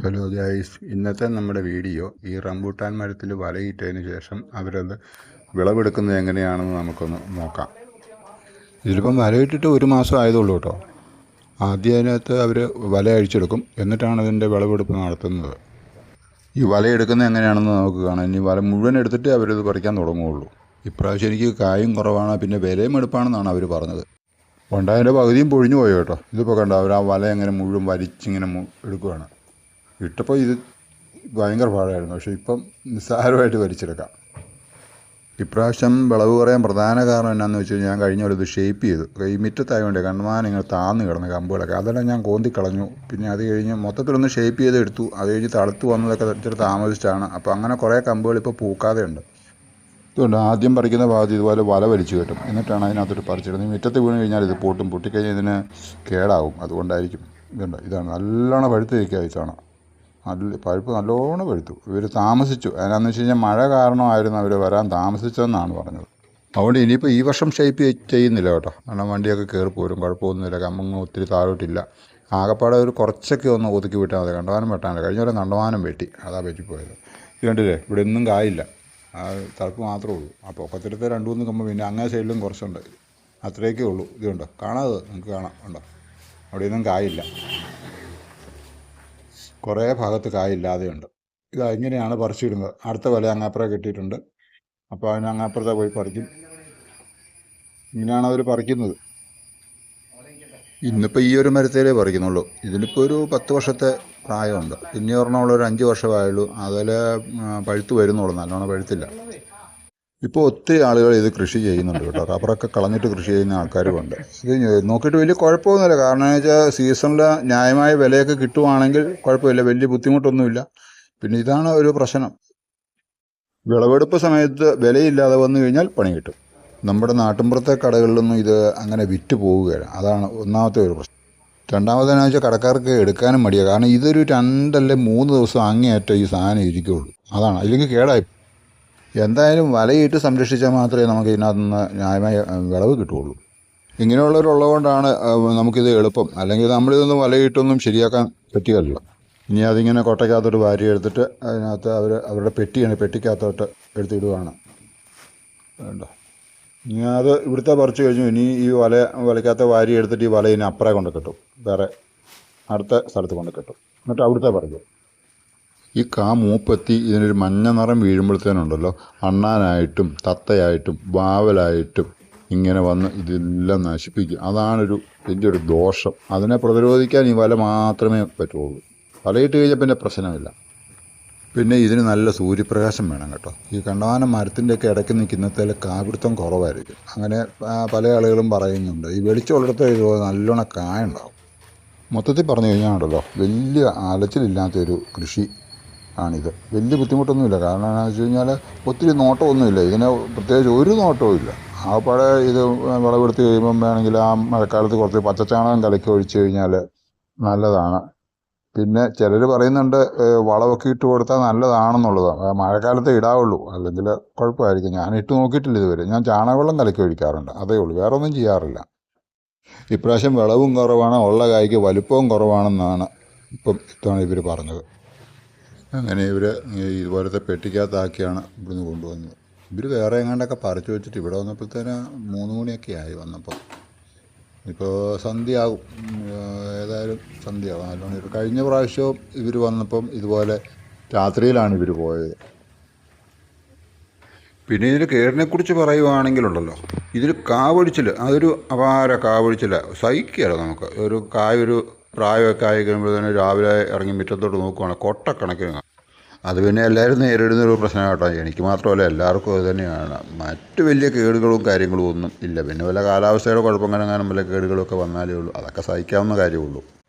Hello guys, ഇന്നത്തെ നമ്മുടെ video ഈ റംബൂട്ടാൻ മരത്തിൽ വലയിട്ടതിന് ശേഷം അവരത് വിളവെടുക്കുന്നത് എങ്ങനെയാണെന്ന് നമുക്കൊന്ന് നോക്കാം. ഇതിലിപ്പം വലയിട്ടിട്ട് ഒരു മാസം ആയതുള്ളൂ കേട്ടോ. ആദ്യം അതിനകത്ത് അവർ വല അഴിച്ചെടുക്കും, എന്നിട്ടാണ് അതിൻ്റെ വിളവെടുപ്പ് നടത്തുന്നത്. ഈ വലയെടുക്കുന്നത് എങ്ങനെയാണെന്ന് നമുക്ക് കാണാം. ഇനി വല മുഴുവൻ എടുത്തിട്ട് അവരിത് പറിക്കാൻ തുടങ്ങുകയുള്ളൂ. ഇപ്രാവശ്യം എനിക്ക് കായും കുറവാണ്, പിന്നെ വിലയും എടുപ്പാണെന്നാണ് അവർ പറഞ്ഞത്. ഉണ്ടായതിൻ്റെ പകുതിയും പൊഴിഞ്ഞു പോയി കേട്ടോ. ഇതിപ്പോൾ കണ്ടോ, അവർ ആ വല എങ്ങനെ മുഴുവൻ വലിച്ചിങ്ങനെ എടുക്കുകയാണ്. ഇട്ടപ്പോൾ ഇത് ഭയങ്കര പാടായിരുന്നു, പക്ഷേ ഇപ്പം നിസ്സാരമായിട്ട് വലിച്ചെടുക്കാം. ഇപ്രാവശ്യം വിളവ് കുറയാൻ പ്രധാന കാരണം എന്നാന്ന് വെച്ച് കഴിഞ്ഞാൽ ഞാൻ കഴിഞ്ഞ പോലെ ഇത് ഷേപ്പ് ചെയ്തു. ഈ മുറ്റത്തായതുകൊണ്ട് കണ്ടമാനം ഇങ്ങനെ താന്ന് കിടന്ന കമ്പുകളൊക്കെ അതെല്ലാം ഞാൻ കോന്തിക്കളഞ്ഞു. പിന്നെ അത് കഴിഞ്ഞ് മൊത്തത്തിലൊന്ന് ഷേപ്പ് ചെയ്ത് എടുത്തു. അത് കഴിഞ്ഞ് തളുത്ത് വന്നതൊക്കെ ഇച്ചിരി താമസിച്ചാണ്. അപ്പോൾ അങ്ങനെ കുറേ കമ്പുകൾ ഇപ്പോൾ പൂക്കാതെ ഉണ്ട്. ഇതുകൊണ്ട് ആദ്യം പറിക്കുന്ന ഭാഗത്ത് ഇതുപോലെ വല വലിച്ചു കെട്ടും, എന്നിട്ടാണ് അതിനകത്തോട്ട് പറിച്ചിടുന്നത്. ഈ മുറ്റത്ത് വീണ് കഴിഞ്ഞാൽ ഇത് പൊട്ടിക്കഴിഞ്ഞാൽ ഇതിന് കേടാവും. അതുകൊണ്ടായിരിക്കും. ഇതുണ്ട്, ഇതാണ് നല്ലോണം പഴുത്ത് വയ്ക്കുക. ഇതാണ് പഴുപ്പ് നല്ലോണം പഴുത്തു. ഇവർ താമസിച്ചു. അതിനാന്ന് വെച്ച് കഴിഞ്ഞാൽ മഴ കാരണമായിരുന്നു അവർ വരാൻ താമസിച്ചതെന്നാണ് പറഞ്ഞത്. അതുകൊണ്ട് ഇനിയിപ്പോൾ ഈ വർഷം ഷേപ്പ് ചെയ്യുന്നില്ല കേട്ടോ. കാരണം വണ്ടിയൊക്കെ കയറി പോരും, കുഴപ്പമൊന്നുമില്ല. കമ്പങ്ങ് ഒത്തിരി താഴോട്ടില്ല. ആകപ്പാടെ ഒരു കുറച്ചൊക്കെ ഒന്ന് ഒതുക്കി വിട്ടാൽ മതി. കണ്ടമാനം വെട്ടാനില്ല. കഴിഞ്ഞ പോലെ കണ്ടമാനം വെട്ടി, അതാ പറ്റിപ്പോയത്. ഇത് കണ്ടില്ലേ, ഇവിടെ ഒന്നും കായില്ല, ആ തളപ്പ് മാത്രമേ ഉള്ളൂ. ആ പൊക്കത്തിലത്തെ 2-3 കമ്പ്, പിന്നെ അങ്ങേ സൈഡിലും കുറച്ചുണ്ട്. അത്രയൊക്കെ ഉള്ളൂ. ഇതുണ്ടോ, കാണാതെ നിങ്ങൾക്ക് കാണാം. ഉണ്ടോ, അവിടെയൊന്നും കായില്ല. കുറേ ഭാഗത്ത് കായില്ലാതെയുണ്ട്. ഇത് ഇങ്ങനെയാണ് പറിച്ചിടുന്നത്. അടുത്ത വല അങ്ങാപ്പുറം കെട്ടിയിട്ടുണ്ട്. അപ്പോൾ അതിന് അങ്ങാപ്പുറത്തെ പോയി പറിക്കും. ഇങ്ങനെയാണ് അവർ പറിക്കുന്നത്. ഇന്നിപ്പോൾ ഈ ഒരു മരത്തേലേ പറിക്കുന്നുള്ളൂ. ഇതിനിപ്പോൾ ഒരു 10 വർഷത്തെ പ്രായമുണ്ട്. പിന്നെ ഒരെണ്ണമുള്ള ഒരു 5 വർഷമായുള്ളൂ. അതിൽ പഴുത്ത് വരുന്നുള്ളൂ, നല്ലോണം പഴുത്തില്ല. ഇപ്പോൾ ഒത്തിരി ആളുകൾ ഇത് കൃഷി ചെയ്യുന്നുണ്ട് കേട്ടോ. റബ്ബറൊക്കെ കളഞ്ഞിട്ട് കൃഷി ചെയ്യുന്ന ആൾക്കാരുമുണ്ട്. ഇത് നോക്കിയിട്ട് വലിയ കുഴപ്പമൊന്നുമില്ല. കാരണം എന്ന് വെച്ചാൽ സീസണിൽ ന്യായമായ വിലയൊക്കെ കിട്ടുവാണെങ്കിൽ കുഴപ്പമില്ല, വലിയ ബുദ്ധിമുട്ടൊന്നുമില്ല. പിന്നെ ഇതാണ് ഒരു പ്രശ്നം, വിളവെടുപ്പ് സമയത്ത് വിലയില്ലാതെ വന്നു കഴിഞ്ഞാൽ പണി കിട്ടും. നമ്മുടെ നാട്ടിൻപുറത്തെ കടകളിലൊന്നും ഇത് അങ്ങനെ വിറ്റ് പോവുകയില്ല. അതാണ് ഒന്നാമത്തെ ഒരു പ്രശ്നം. രണ്ടാമതെന്ന് വെച്ചാൽ കടക്കാർക്ക് എടുക്കാനും മടിയാണ്. കാരണം ഇതൊരു 2 അല്ലെങ്കിൽ 3 ദിവസം അങ്ങേയറ്റം ഈ സാധനം ഇരിക്കുകയുള്ളൂ. അതാണ്, അല്ലെങ്കിൽ കേടായി. എന്തായാലും വലയിട്ട് സംരക്ഷിച്ചാൽ മാത്രമേ നമുക്ക് ഇതിനകത്ത് നിന്ന് ന്യായമായ വിളവ് കിട്ടുകയുള്ളൂ. ഇങ്ങനെയുള്ളവരുള്ളതുകൊണ്ടാണ് നമുക്കിത് എളുപ്പം. അല്ലെങ്കിൽ നമ്മളിതൊന്നും വലയിട്ടൊന്നും ശരിയാക്കാൻ പറ്റുകയല്ലോ. ഇനി അതിങ്ങനെ കൊട്ടയ്ക്കകത്തോട്ട് വാരി എടുത്തിട്ട് അതിനകത്ത് അവരുടെ പെട്ടിക്കകത്തോട്ട് എടുത്തിടുകയാണ് വേണ്ട. ഇനി അത് ഇവിടുത്തെ പറിച്ച് കഴിഞ്ഞു. ഇനി ഈ വലയ്ക്കകത്ത് വാരി എടുത്തിട്ട് ഈ വല ഇനി അപ്പുറേ കൊണ്ട് കെട്ടും, വേറെ അടുത്ത സ്ഥലത്ത് കൊണ്ട് കെട്ടും. എന്നിട്ട് അവിടുത്തെ പറിക്കും. ഈ മൂപ്പെത്തി ഇതിനൊരു മഞ്ഞ നിറം വീഴുമ്പോഴത്തേനുണ്ടല്ലോ, അണ്ണാനായിട്ടും തത്തയായിട്ടും വാവലായിട്ടും ഇങ്ങനെ വന്ന് ഇതെല്ലാം നശിപ്പിക്കും. അതാണൊരു വലിയൊരു ദോഷം. അതിനെ പ്രതിരോധിക്കാൻ ഈ വല മാത്രമേ പറ്റുള്ളൂ. വലയിട്ട് കഴിഞ്ഞാൽ പിന്നെ പ്രശ്നമില്ല. പിന്നെ ഇതിന് നല്ല സൂര്യപ്രകാശം വേണം കേട്ടോ. ഈ കണ്ടമാനം മരത്തിൻ്റെയൊക്കെ ഇടയ്ക്ക് നിൽക്കുന്നതിൽ കാപിടുത്തം കുറവായിരിക്കും. അങ്ങനെ പല ആളുകളും പറയുന്നുണ്ട്. ഈ വെളിച്ചമുള്ളിടത്ത് ഇത് നല്ലോണം കായുണ്ടാവും. മൊത്തത്തിൽ പറഞ്ഞു കഴിഞ്ഞാൽ ഉണ്ടല്ലോ, വലിയ അലച്ചിലില്ലാത്തൊരു കൃഷി ആണിത്. വലിയ ബുദ്ധിമുട്ടൊന്നുമില്ല. കാരണം എന്താണെന്ന് വെച്ച് കഴിഞ്ഞാൽ ഒത്തിരി നോട്ടമൊന്നുമില്ല ഇതിന്, പ്രത്യേകിച്ച് ഒരു നോട്ടവും ഇല്ല. ആകപ്പാടെ ഇത് വിളവെടുത്ത് കഴിയുമ്പം വേണമെങ്കിൽ ആ മഴക്കാലത്ത് കുറച്ച് പച്ചച്ചാണകം കലക്കി ഒഴിച്ച് കഴിഞ്ഞാൽ നല്ലതാണ്. പിന്നെ ചിലർ പറയുന്നുണ്ട് വളമൊക്കെ ഇട്ട് കൊടുത്താൽ നല്ലതാണെന്നുള്ളതാണ്. മഴക്കാലത്തെ ഇടാവുള്ളൂ, അല്ലെങ്കിൽ കുഴപ്പമായിരിക്കും. ഞാൻ ഇട്ട് നോക്കിയിട്ടില്ല ഇതുവരെ. ഞാൻ ചാണകവെള്ളം കലക്കി ഒഴിക്കാറുണ്ട്, അതേ ഉള്ളൂ, വേറെ ഒന്നും ചെയ്യാറില്ല. ഇപ്രാവശ്യം വിളവും കുറവാണ്, ഉള്ള കായ്ക്ക് വലുപ്പവും കുറവാണെന്നാണ് ഇതാണ് ഇവർ പറഞ്ഞത്. അങ്ങനെ ഇവർ ഇതുപോലത്തെ പെട്ടിക്കകത്താക്കിയാണ് ഇവിടുന്ന് കൊണ്ടുവന്നത്. ഇവർ വേറെ എങ്ങാണ്ടൊക്കെ പറിച്ചു വെച്ചിട്ട് ഇവിടെ വന്നപ്പോഴത്തേന് 3 മണിയൊക്കെ ആയി വന്നപ്പോൾ. ഇപ്പോൾ സന്ധ്യയാകും, ഏതായാലും സന്ധ്യയാകും നല്ലോണം. കഴിഞ്ഞ പ്രാവശ്യവും ഇവർ വന്നപ്പം ഇതുപോലെ രാത്രിയിലാണ് ഇവർ പോയത്. പിന്നെ ഇതിൽ കേടിനെക്കുറിച്ച് പറയുവാണെങ്കിലുണ്ടല്ലോ, ഇതിൽ കാവൊഴിച്ചിൽ അതൊരു അപാര കാവൊഴിച്ചില്ല, സഹിക്കുകയല്ല നമുക്ക്. ഒരു പ്രായമൊക്കെ ആയി കഴിയുമ്പോഴത്തേന് രാവിലെ ഇറങ്ങി മുറ്റത്തോട്ട് നോക്കുവാണ് കൊട്ടക്കണക്കിന്. അത് പിന്നെ എല്ലാവരും നേരിടുന്നൊരു പ്രശ്നം കേട്ടോ. എനിക്ക് മാത്രമല്ല, എല്ലാവർക്കും അത് തന്നെയാണ്. മറ്റ് വലിയ കേടുകളും കാര്യങ്ങളും ഒന്നും ഇല്ല. പിന്നെ വല്ല കാലാവസ്ഥയുടെ കുഴപ്പങ്ങളെങ്ങാനും വല്ല കേടുകളൊക്കെ വന്നാലേ ഉള്ളൂ. അതൊക്കെ സഹിക്കാവുന്ന കാര്യമുള്ളൂ.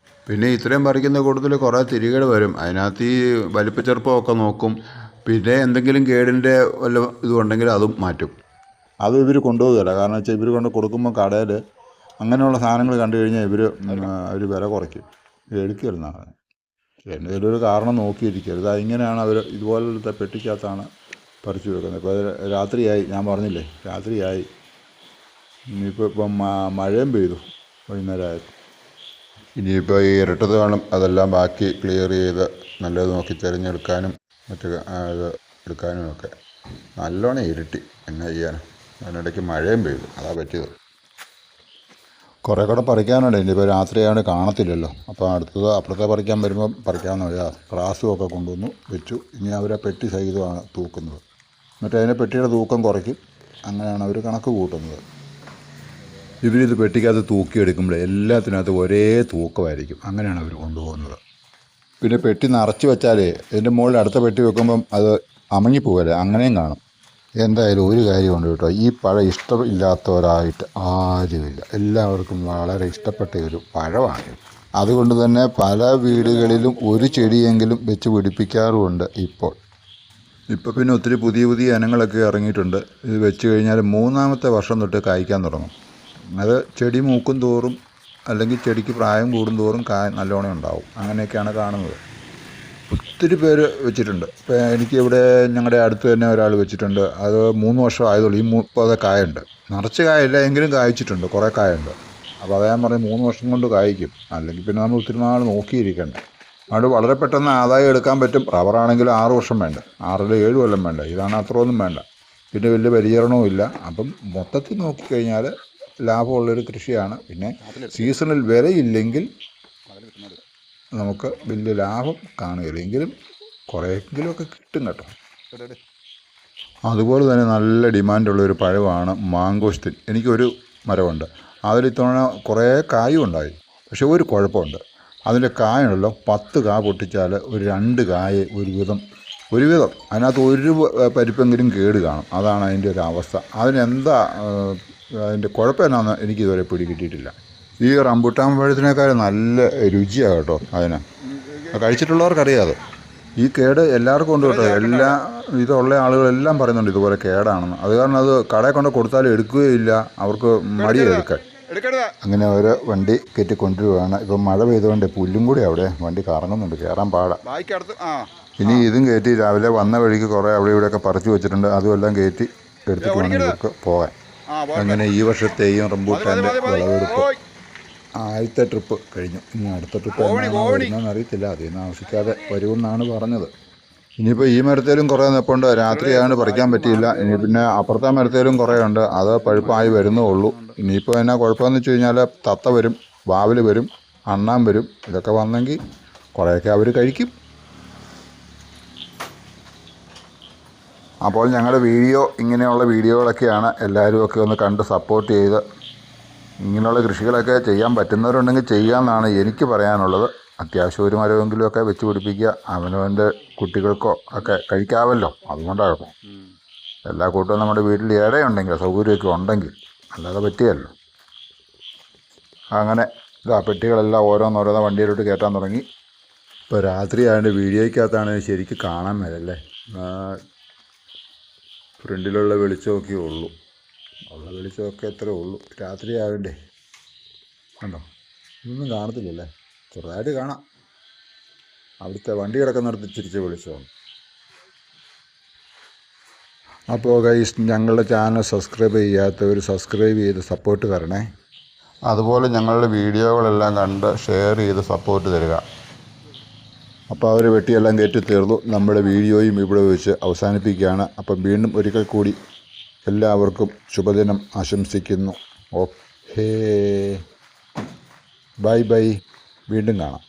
പിന്നെ ഇത്രയും പറിക്കുന്ന കൂട്ടത്തിൽ കുറേ തിരികേട് വരും. അതിനകത്ത് ഈ വലിപ്പച്ചെറുപ്പമൊക്കെ നോക്കും. പിന്നെ എന്തെങ്കിലും കേടിൻ്റെ വല്ല ഇതുണ്ടെങ്കിൽ അതും മാറ്റും. അത് ഇവർ കൊണ്ടുപോകുകയില്ല. കാരണം വെച്ചാൽ ഇവർ കൊണ്ട് കൊടുക്കുമ്പോൾ കടയിൽ അങ്ങനെയുള്ള സാധനങ്ങൾ കണ്ടു കഴിഞ്ഞാൽ അവർ വില കുറയ്ക്കും, എടുക്കരുന്നാണ്. എന്തെങ്കിലും ഒരു കാരണം നോക്കിയിരിക്കരുത്. ഇങ്ങനെയാണ് അവർ ഇതുപോലത്തെ പെട്ടിക്കകത്താണ് പറിച്ചു വെക്കുന്നത്. ഇപ്പോൾ രാത്രിയായി, ഞാൻ പറഞ്ഞില്ലേ രാത്രിയായി. ഇനിയിപ്പോൾ മഴയും പെയ്തു വൈകുന്നേരമായപ്പോൾ. ഇനിയിപ്പോൾ ഈ ഇരട്ടത് കാണും, അതെല്ലാം ബാക്കി ക്ലിയർ ചെയ്ത് നല്ലത് നോക്കി തിരഞ്ഞെടുക്കാനും മറ്റു ഇത് എടുക്കാനും ഒക്കെ. നല്ലോണം ഇരുട്ടി, എന്നാ ചെയ്യാൻ. അതിനിടയ്ക്ക് മഴയും പെയ്തു, അതാ പറ്റിയത്. കുറേ കൂടെ പറിക്കാനുണ്ട്. ഇനിയിപ്പോൾ രാത്രിയാണ് കാണത്തില്ലല്ലോ. അപ്പോൾ അടുത്തത് അപ്പുറത്തെ പറിക്കാൻ വരുമ്പം പറിക്കാമെന്ന് ക്ലാസ്സും ഒക്കെ കൊണ്ടുവന്നു വെച്ചു. ഇനി അവരെ പെട്ടി സഹിതമാണ് തൂക്കുന്നത്. എന്നിട്ട് അതിനെ പെട്ടിയുടെ തൂക്കം കുറയ്ക്കും. അങ്ങനെയാണ് അവർ കണക്ക് കൂട്ടുന്നത്. ഇവരിത് പെട്ടിക്കകത്ത് തൂക്കിയെടുക്കുമ്പോൾ എല്ലാത്തിനകത്ത് ഒരേ തൂക്കമായിരിക്കും. അങ്ങനെയാണ് അവർ കൊണ്ടുപോകുന്നത്. പിന്നെ പെട്ടി നിറച്ച് വെച്ചാലേ ഇതിൻ്റെ മുകളിൽ അടുത്ത പെട്ടി വെക്കുമ്പം അത് അമങ്ങിപ്പോകല്ലേ, അങ്ങനെയും കാണും. എന്തായാലും ഒരു കാര്യമുണ്ട് കേട്ടോ, ഈ പഴം ഇഷ്ടമില്ലാത്തവരായിട്ട് ആരുമില്ല. എല്ലാവർക്കും വളരെ ഇഷ്ടപ്പെട്ട ഒരു പഴമാണ്. അതുകൊണ്ട് തന്നെ പല വീടുകളിലും ഒരു ചെടിയെങ്കിലും വെച്ച് പിടിപ്പിക്കാറുമുണ്ട് ഇപ്പോൾ. പിന്നെ ഒത്തിരി പുതിയ പുതിയ ഇനങ്ങളൊക്കെ ഇറങ്ങിയിട്ടുണ്ട്. ഇത് വെച്ച് കഴിഞ്ഞാൽ 3-ാമത്തെ വർഷം തൊട്ട് കായ്ക്കാൻ തുടങ്ങും. അത് ചെടി മൂക്കും തോറും അല്ലെങ്കിൽ ചെടിക്ക് പ്രായം കൂടും തോറും കായ നല്ലോണം ഉണ്ടാവും. അങ്ങനെയൊക്കെയാണ് കാണുന്നത്. ഒത്തിരി പേര് വെച്ചിട്ടുണ്ട്. ഇപ്പോൾ എനിക്കിവിടെ ഞങ്ങളുടെ അടുത്ത് തന്നെ ഒരാൾ വെച്ചിട്ടുണ്ട്. അത് 3 വർഷം ആയതുള്ളൂ. ഈ 30 കായുണ്ട്. നിറച്ച് കായല്ല, എങ്കിലും കായ്ച്ചിട്ടുണ്ട്, കുറേ കായുണ്ട്. അപ്പോൾ അത് ഞാൻ പറഞ്ഞു 3 വർഷം കൊണ്ട് കായ്ക്കും. അല്ലെങ്കിൽ പിന്നെ നമ്മൾ ഒത്തിരി നാൾ നോക്കിയിരിക്കണ്ട. അതുകൊണ്ട് വളരെ പെട്ടെന്ന് ആദായം എടുക്കാൻ പറ്റും. റബ്ബറാണെങ്കിൽ 6 വർഷം വേണ്ട, 6-7 കൊല്ലം വേണ്ട. ഇതാണ് അത്രയൊന്നും വേണ്ട. പിന്നെ വലിയ പരിചരണവും ഇല്ല. അപ്പം മൊത്തത്തിൽ നോക്കിക്കഴിഞ്ഞാൽ ലാഭമുള്ളൊരു കൃഷിയാണ്. പിന്നെ സീസണിൽ വിലയില്ലെങ്കിൽ നമുക്ക് വലിയ ലാഭം കാണുകയില്ല. എങ്കിലും കുറേയെങ്കിലുമൊക്കെ കിട്ടും കേട്ടോ. അതുപോലെ തന്നെ നല്ല ഡിമാൻഡുള്ളൊരു പഴമാണ് മാങ്കോസ്റ്റിൻ. എനിക്കൊരു മരമുണ്ട്. അതിൽ ഇത്തവണ കുറേ കായും ഉണ്ടായി. പക്ഷേ ഒരു കുഴപ്പമുണ്ട്. അതിൻ്റെ കായുണ്ടല്ലോ, 10 കാ പൊട്ടിച്ചാൽ ഒരു 2 കായ ഒരുവിധം അതിനകത്ത് ഒരു പരിപ്പെങ്കിലും കേട് കാണും. അതാണ് അതിൻ്റെ ഒരു അവസ്ഥ. അതിനെന്താ അതിൻ്റെ കുഴപ്പം എന്നാന്ന് എനിക്കിതുവരെ പിടികിട്ടിയിട്ടില്ല. ഈ റംബുട്ടാൻ പഴത്തിനേക്കാൾ നല്ല രുചിയാണ് കേട്ടോ അതിന്. കഴിച്ചിട്ടുള്ളവർക്കറിയാതെ. ഈ കേട് എല്ലാവർക്കും ഉണ്ട് കേട്ടോ. എല്ലാ ഇതുള്ള ആളുകളെല്ലാം പറയുന്നുണ്ട് ഇതുപോലെ കേടാണെന്ന്. അത് കാരണം അത് കടയിൽ കൊണ്ട് കൊടുത്താലും എടുക്കുകയില്ല, അവർക്ക് മടിയെടുക്കാൻ. അങ്ങനെ ഒരു വണ്ടി കയറ്റി കൊണ്ടുവരികയാണ്. ഇപ്പം മഴ പെയ്തുകൊണ്ട് പുല്ലും കൂടി അവിടെ വണ്ടി കറങ്ങുന്നുണ്ട്, കയറാൻ പാടാം. ഇനി ഇതും കയറ്റി രാവിലെ വന്ന വഴിക്ക് കുറേ അവിടെ ഇവിടെയൊക്കെ പറിച്ചു വെച്ചിട്ടുണ്ട്. അതുമെല്ലാം കയറ്റി എടുത്തിട്ട് വേണം ഇവർക്ക് പോകാൻ. അങ്ങനെ ഈ വർഷത്തെയും റംബൂട്ടാൻ്റെ വിളവെടുപ്പ് ആദ്യത്തെ ട്രിപ്പ് കഴിഞ്ഞു. ഇനി അടുത്ത ട്രിപ്പ് എന്നാണോ വരുന്നതെന്ന് അറിയത്തില്ല. അതിൽ നിന്ന് ആവശ്യിക്കാതെ വരുമെന്നാണ് പറഞ്ഞത്. ഇനിയിപ്പോൾ ഈ മരത്തേലും കുറേ നിൽപ്പുണ്ട്. രാത്രിയാണ് പറിക്കാൻ പറ്റിയില്ല. ഇനി പിന്നെ അപ്പുറത്തെ മരത്തേലും കുറേ ഉണ്ട്. അത് പഴുപ്പായി വരുന്നേ ഉള്ളൂ. ഇനിയിപ്പോൾ എന്നാ കുഴപ്പമെന്ന് വെച്ച് കഴിഞ്ഞാൽ തത്ത വരും, വാവൽ വരും, അണ്ണാൻ വരും. ഇതൊക്കെ വന്നെങ്കിൽ കുറേയൊക്കെ അവർ കഴിക്കും. അപ്പോൾ ഞങ്ങളുടെ ഇങ്ങനെയുള്ള വീഡിയോകളൊക്കെയാണ്. എല്ലാവരുമൊക്കെ ഒന്ന് കണ്ട് സപ്പോർട്ട് ചെയ്ത് ഇങ്ങനെയുള്ള കൃഷികളൊക്കെ ചെയ്യാൻ പറ്റുന്നവരുണ്ടെങ്കിൽ ചെയ്യാമെന്നാണ് എനിക്ക് പറയാനുള്ളത്. അത്യാവശ്യം ഒരു മരമെങ്കിലുമൊക്കെ വെച്ച് പിടിപ്പിക്കുക. അവനവൻ്റെ കുട്ടികൾക്കോ ഒക്കെ കഴിക്കാമല്ലോ. അതുകൊണ്ടാണ്. എല്ലാ കൂട്ടവും നമ്മുടെ വീട്ടിൽ ഇടയുണ്ടെങ്കിൽ, സൗകര്യമൊക്കെ ഉണ്ടെങ്കിൽ, അല്ലാതെ പറ്റിയല്ലോ. അങ്ങനെ പെട്ടികളെല്ലാം ഓരോന്നോരോന്നോ വണ്ടിയിലോട്ട് കയറ്റാൻ തുടങ്ങി. ഇപ്പോൾ രാത്രി ആയതുകൊണ്ട് വീഡിയോയ്ക്കകത്താണ് ശരിക്കും കാണാൻ മേലല്ലേ. ഫ്രണ്ടിലുള്ള വെളിച്ചമൊക്കെ ഉള്ളൂ. ഉള്ള വെളിച്ചമൊക്കെ എത്രയേ ഉള്ളൂ. രാത്രി ആകണ്ടേ. കണ്ടോ, ഇതൊന്നും കാണത്തില്ലല്ലേ. ചെറുതായിട്ട് കാണാം. അവിടുത്തെ വണ്ടി കിടക്കുന്നിടത്ത് തിരിച്ച് വെളിച്ചമാണ്. അപ്പോൾ ഗൈസ്, ഞങ്ങളുടെ ചാനൽ സബ്സ്ക്രൈബ് ചെയ്യാത്തവർ സബ്സ്ക്രൈബ് ചെയ്ത് സപ്പോർട്ട് തരണേ. അതുപോലെ ഞങ്ങളുടെ വീഡിയോകളെല്ലാം കണ്ട് ഷെയർ ചെയ്ത് സപ്പോർട്ട് തരിക. അപ്പോൾ അവർ വെട്ടിയെല്ലാം കയറ്റി തീർന്നു. നമ്മുടെ വീഡിയോയും ഇവിടെ വെച്ച് അവസാനിപ്പിക്കുകയാണ്. അപ്പം വീണ്ടും ഒരിക്കൽ കൂടി എല്ലാവർക്കും ശുഭദിനം ആശംസിക്കുന്നു. Okay, bye bye. വീണ്ടും കാണാം.